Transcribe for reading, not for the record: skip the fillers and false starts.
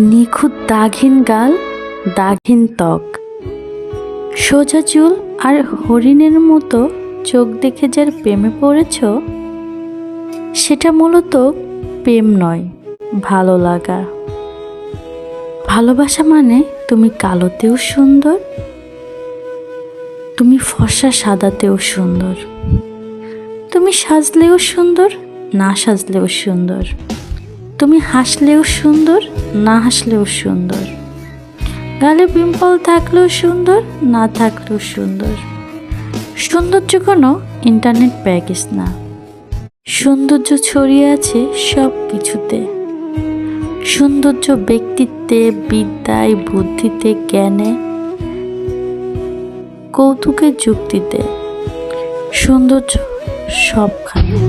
নিখুঁত দাগহীন গাল, দাগহীন ত্বক, সোজা চুল আর হরিণের মতো চোখ দেখে যার প্রেমে পড়েছ, সেটা মূলত প্রেম নয়, ভালো লাগা। ভালোবাসা মানে তুমি কালোতেও সুন্দর, তুমি ফর্সা সাদাতেও সুন্দর, তুমি সাজলেও সুন্দর, না সাজলেও সুন্দর, তুমি হাসলেও সুন্দর, না হাসলেও সুন্দর, গালে পিম্পল থাকলেও সুন্দর, না থাকলেও সুন্দর। সৌন্দর্য কোনো ইন্টারনেট প্যাকেজ না, সৌন্দর্য ছড়িয়ে আছে সব কিছুতে। সৌন্দর্য ব্যক্তিত্বে, বিদ্যায়, বুদ্ধিতে, জ্ঞানে, কৌতুকে, যুক্তিতে। সৌন্দর্য সবখানে।